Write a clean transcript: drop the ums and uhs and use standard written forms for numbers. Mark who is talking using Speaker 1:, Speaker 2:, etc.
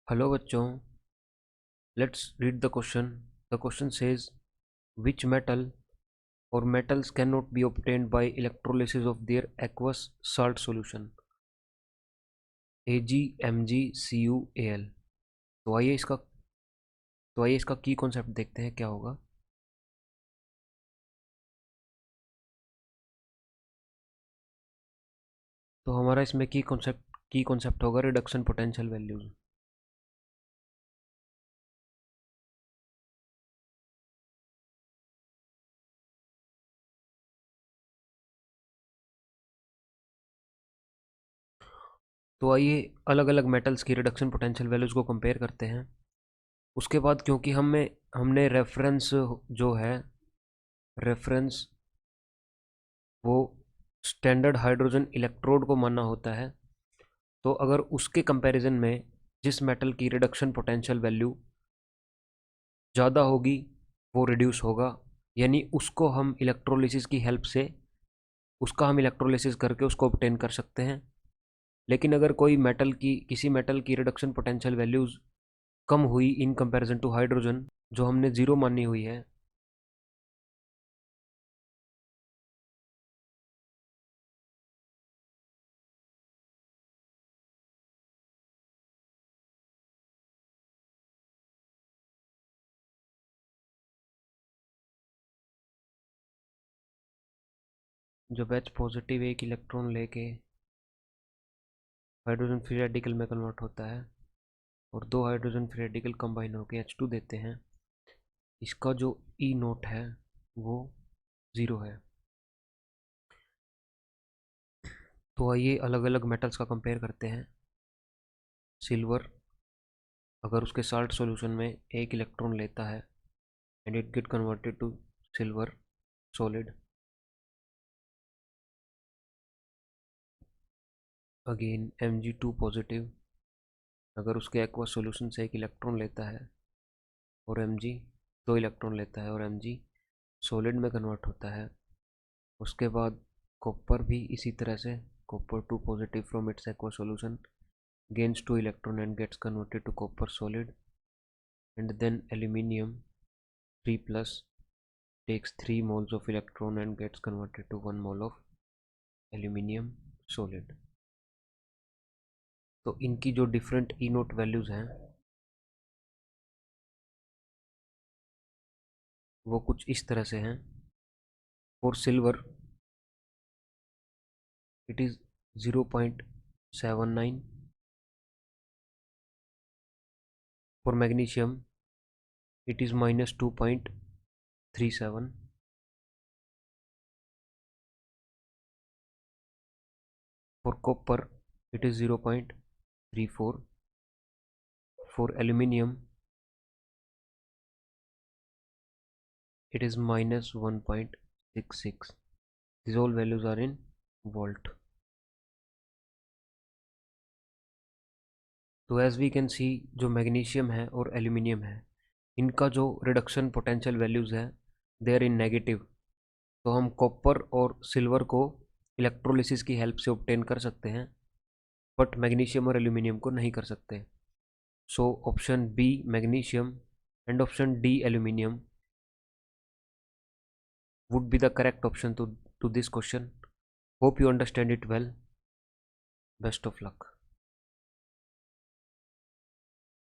Speaker 1: Hello बच्चों, let's read the question. The question says which metal or metals cannot be obtained by electrolysis of their aqueous salt solution AgMgCuAl। तो आइए इसका की concept देखते हैं क्या होगा। तो हमारा इसमें की कॉन्सेप्ट होगा रिडक्शन पोटेंशियल वैल्यूज। तो आइए अलग अलग मेटल्स की रिडक्शन पोटेंशियल वैल्यूज को कंपेयर करते हैं। उसके बाद क्योंकि हमने रेफरेंस जो है रेफरेंस वो स्टैंडर्ड हाइड्रोजन इलेक्ट्रोड को मानना होता है। तो अगर उसके कंपैरिजन में जिस मेटल की रिडक्शन पोटेंशियल वैल्यू ज़्यादा होगी वो रिड्यूस होगा, यानी उसका हम इलेक्ट्रोलिसिस करके उसको ऑब्टेन कर सकते हैं। लेकिन अगर किसी मेटल की रिडक्शन पोटेंशियल वैल्यूज़ कम हुई इन कंपैरिजन टू हाइड्रोजन, जो हमने ज़ीरो मानी हुई है, जब H पॉजिटिव एक इलेक्ट्रॉन लेके हाइड्रोजन फ्री रेडिकल में कन्वर्ट होता है और दो हाइड्रोजन फ्री रेडिकल कंबाइन होकर H2 देते हैं, इसका जो ई नोट है वो ज़ीरो है। तो आइए अलग अलग मेटल्स का कंपेयर करते हैं। सिल्वर अगर उसके साल्ट सॉल्यूशन में एक इलेक्ट्रॉन लेता है and it get converted to silver solid, again Mg2 positive अगर उसके एक्वस सॉल्यूशन से एक इलेक्ट्रॉन लेता है और Mg दो इलेक्ट्रॉन लेता है और Mg सॉलिड में कन्वर्ट होता है। उसके बाद कॉपर भी इसी तरह से, copper 2 positive from its aqueous solution gains 2 electron and gets converted to copper solid, and then aluminium 3 plus takes 3 moles of electron and gets converted to 1 mole of aluminium solid। तो इनकी जो different ई note values हैं वो कुछ इस तरह से हैं। For silver it is 0.79, for magnesium it is -2.37, for copper it is 0.34, for aluminium it is -1.66। these all values are in volt। तो एज वी कैन सी जो मैग्नीशियम है और एल्यूमिनियम है इनका जो रिडक्शन पोटेंशियल वैल्यूज़ है they are in negative. तो हम कॉपर और सिल्वर को इलेक्ट्रोलिसिस की हेल्प से ऑब्टेन कर सकते हैं, बट मैग्नीशियम और एल्यूमिनियम को नहीं कर सकते। So option B magnesium and option D aluminium would be the correct option to this question. Hope you understand it well. Best of luck.